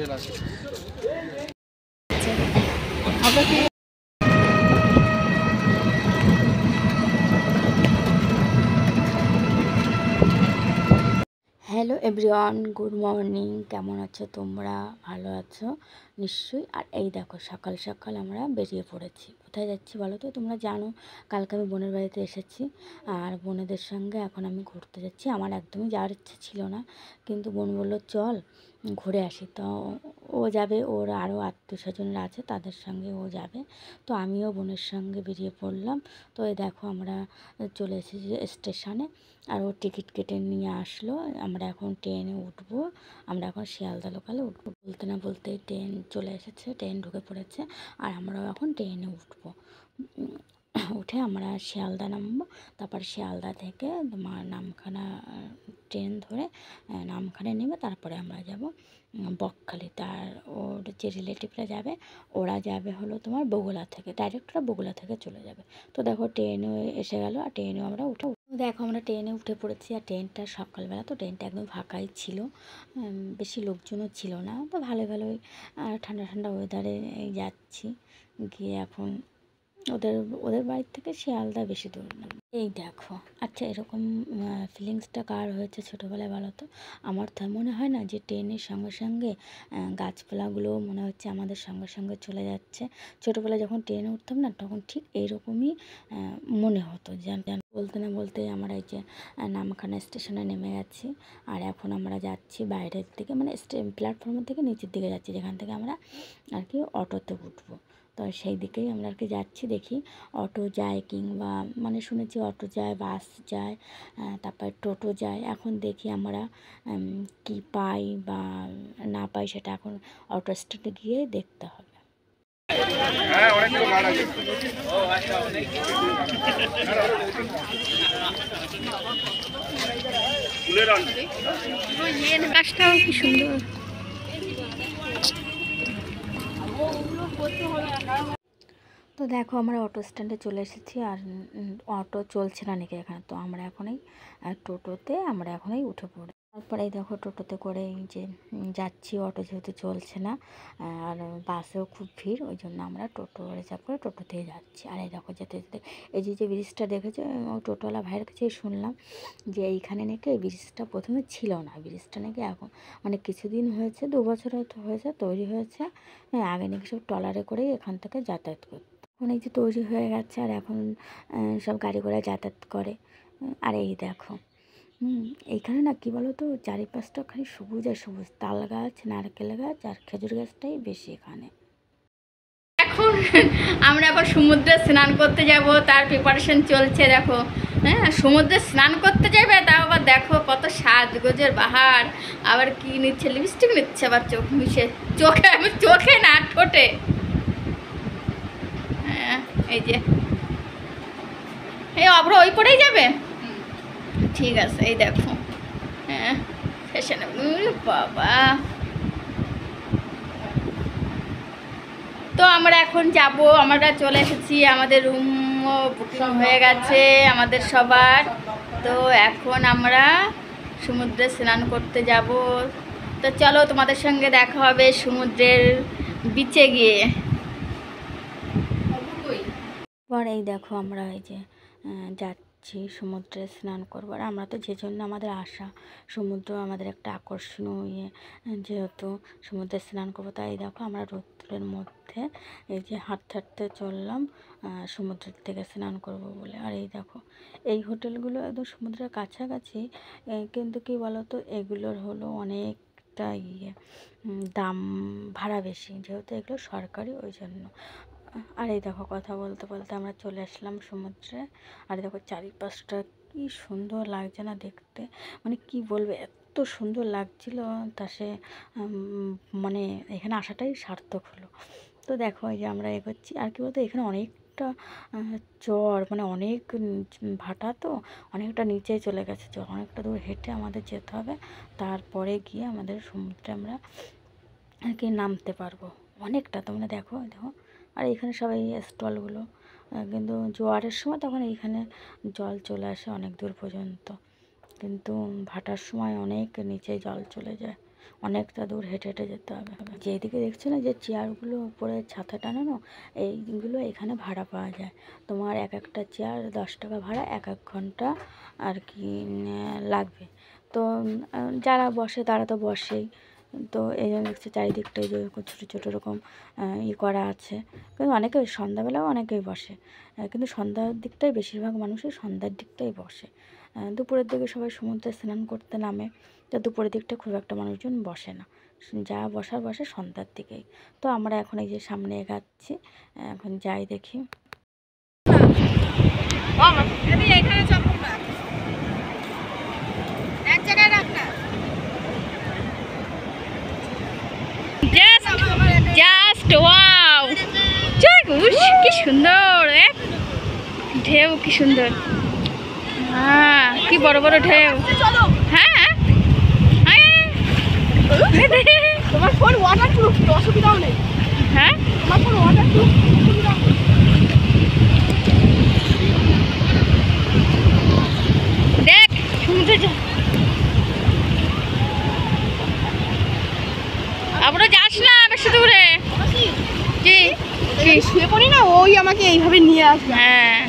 Hello everyone, good morning. কেমন আছো তোমরা? ভালো আছো নিশ্চয়ই। আর এই দেখো সকাল সকাল আমরা বেরিয়ে পড়েছি। কোথায় যাচ্ছি বলো তো? তোমরা জানো কালকে আমি বোনের বাড়িতে এসেছি, আর বোনেদের সঙ্গে এখন আমি ঘুরতে যাচ্ছি। আমার একদমই যাওয়ার ইচ্ছে ছিল না, কিন্তু বোন বললো চল ঘুরে আসি। তো ও যাবে, ওর আরও আত্মীয় স্বজনরা আছে, তাদের সঙ্গে ও যাবে। তো আমিও বোনের সঙ্গে বেরিয়ে পড়লাম। তো এই দেখো আমরা চলে এসেছি স্টেশনে, আর ও টিকিট কেটে নিয়ে আসলো। আমরা এখন ট্রেনে উঠবো। আমরা এখন শিয়ালদা লোকালে উঠবো। বলতে না বলতেই ট্রেন চলে এসেছে, ট্রেন ঢুকে পড়েছে, আর আমরাও এখন ট্রেনে উঠবো। উঠে আমরা শিয়ালদা নামবো। তারপর শিয়ালদা থেকে তোমার নামখানা ট্রেন ধরে নামখানায় নেমে তারপরে আমরা যাব বকখালি। তার ওর যে রিলেটিভরা যাবে, ওরা যাবে হলো তোমার বগুড়া থেকে, ডাইরেক্ট ওরা বগুড়া থেকে চলে যাবে। তো দেখো ট্রেনও এসে গেল, আর ট্রেনেও আমরা উঠে দেখো আমরা ট্রেনে উঠে পড়েছি। আর ট্রেনটা সকালবেলা, তো ট্রেনটা একদম ফাঁকাই ছিল, বেশি লোকজনও ছিল না। তো ভালোই ভালোই ঠান্ডা ঠান্ডা ওয়েদারে যাচ্ছি। গিয়ে এখন ওদের ওদের বাড়ির থেকে শিয়ালদা বেশি দূর না। এই দেখো, আচ্ছা এরকম ফিলিংসটা কার হয়েছে ছোটোবেলায় বলো তো? আমার তো মনে হয় না যে ট্রেনের সঙ্গে সঙ্গে গাছপালাগুলো মনে হচ্ছে আমাদের সঙ্গে সঙ্গে চলে যাচ্ছে। ছোটোবেলায় যখন ট্রেনে উঠতাম না, তখন ঠিক এইরকমই মনে হতো। যেন বলতে না বলতে আমরা এই যে নামখানা স্টেশনে নেমে গেছি। আর এখন আমরা যাচ্ছি বাইরের দিকে, মানে প্ল্যাটফর্মের থেকে নিচের দিকে যাচ্ছি, যেখান থেকে আমরা আর কি অটোতে উঠবো। তো সেই দিকেই আমরা আর কি যাচ্ছি। দেখি অটো যায়, কিংবা মানে শুনেছি অটো যায়, বাস যায়, তারপর টোটো যায়। এখন দেখি আমরা কি পাই বা না পাই, সেটা এখন অটো স্ট্যান্ডে গিয়ে দেখতে হবে। গাছটাও কি সুন্দর। তো দেখো আমরা অটো স্ট্যান্ডে চলে এসেছি, আর অটো চলছে না নাকি এখানে। তো আমরা এখনই টোটোতে আমরা এখনই উঠে পড়ি। তারপরে এই দেখো টোটোতে করে এই যে যাচ্ছি, অটো যেহেতু চলছে না আর বাসেও খুব ভিড়, ওই জন্য আমরা টোটো রিজার্ভ করে টোটোতেই যাচ্ছি। আর এই দেখো যেতে যেতে এই যে ব্রিজটা দেখেছে, ওই টোটোওয়ালা ভাইয়ের কাছেই শুনলাম যে এইখানে নাকি এই ব্রিজটা প্রথমে ছিল না। ব্রিজটা নাকি এখন মানে কিছুদিন হয়েছে, 2 বছর হয়তো হয়েছে তৈরি হয়েছে। আগে নাকি সব ট্রলারে করেই এখান থেকে যাতায়াত করত। এখন এই যে তৈরি হয়ে গেছে, আর এখন সব গাড়ি ঘোড়া যাতায়াত করে। আর এই দেখো এইখানে না কি বলো তো, চারিপাশটা খালি সবুজ আর সবুজ, তাল গাছ, নারকেল গাছ আর খেজুর গাছটাই বেশি এখানে। এখন আমরা আবার সমুদ্রে স্নান করতে যাব, তার প্রিপারেশন চলছে। দেখো হ্যাঁ, সমুদ্রে স্নান করতে যাবে, তাও আবার দেখো কত সাজগোজের বাহার। আবার কি নিচ্ছে, লিপস্টিক নিচ্ছে, আবার চোখ মিশে, চোখে না ঠোঁটে। হ্যাঁ এই যে এই অভ্র ওই পরেই যাবে, ঠিক আছে। এই দেখো হ্যাঁ ফ্যাশনে বাবা। তো আমরা এখন যাব, আমরা চলে এসেছি, আমাদের রুমও বুকিং হয়ে গেছে আমাদের সবার। তো এখন আমরা সমুদ্রে স্নান করতে যাব। তো চলো তোমাদের সঙ্গে দেখা হবে সমুদ্রের বিচে গিয়ে। পর এই দেখো আমরা এই যে যাচ্ছি সমুদ্রে স্নান করবো। আর আমরা তো যে জন্য আমাদের আশা, সমুদ্র আমাদের একটা আকর্ষণীয় যেহেতু সমুদ্রে স্নান করবো, তাই দেখো আমরা রোদ্রের মধ্যে এই যে হাঁটতে হাঁটতে চললাম সমুদ্রের থেকে স্নান করব বলে। আর এই দেখো এই হোটেলগুলো একদম সমুদ্রের কাছাকাছি, কিন্তু কি বলতো এগুলোর হলো অনেকটা দাম ভাড়া বেশি, যেহেতু এগুলো সরকারি, ওই জন্য। আর এই দেখো কথা বলতে বলতে আমরা চলে আসলাম সমুদ্রে। আর দেখো চারিপাশটা কি সুন্দর লাগছে না দেখতে, মানে কি বলবো, এত সুন্দর লাগছিল। তা সে মানে এখানে আসাটাই সার্থক হলো। তো দেখো এই যে আমরা এগোচ্ছি। আর কি বলতো এখানে অনেকটা চর, মানে অনেক ভাটা, তো অনেকটা নিচে চলে গেছে চর, অনেকটা দূর হেঁটে আমাদের যেতে হবে, তারপরে গিয়ে আমাদের সমুদ্রে আমরা আর কি নামতে পারবো। অনেকটা, তোমরা দেখো দেখো। আর এখানে সবাই স্টলগুলো, কিন্তু জোয়ারের সময় তখন এইখানে জল চলে আসে অনেক দূর পর্যন্ত, কিন্তু ভাটার সময় অনেক নিচে জল চলে যায়। অনেকটা দূর হেঁটে হেঁটে যেতে হবে। যেদিকে দেখছো না যে চেয়ারগুলো উপরে ছাতা টানানো, এইগুলো এখানে ভাড়া পাওয়া যায়। তোমার এক একটা চেয়ার 10 টাকা ভাড়া, 1 ঘন্টা আর কি লাগবে। তো যারা বসে তারা তো বসেই। তো এই জন্য দেখছি চারিদিকটাই যে ছোটো ছোটো রকম করা আছে। কিন্তু অনেকে সন্ধ্যাবেলাও অনেকেই বসে, কিন্তু সন্ধ্যার দিকটাই বেশিরভাগ মানুষই সন্ধ্যার দিকটাই বসে। দুপুরের দিকে সবাই সমুদ্রে স্নান করতে নামে, তো দুপুরের দিকটা খুব একটা মানুষজন বসে না, যা বসার বসে সন্ধ্যার দিকেই। তো আমরা এখন এই যে সামনে এগাচ্ছি, এখন যাই দেখি। জাস্ট ওয়াও, কি সুন্দর ঢেউ, কি সুন্দর। হ্যাঁ, কি বড় বড় ঢেউ। হ্যাঁ, তোমার ফোন ওয়াটারপ্রুফ, অসুবিধাও নেই। হ্যাঁ, তোমার ফোন ওয়াটারপ্রুফ, অসুবিধা নেই। দেখ সমুদ্রে যা, আমরা যাস না বেশি দূরে। কি শুয়ে পড়ি না, ওই আমাকে এইভাবে নিয়ে আসবে। হ্যাঁ।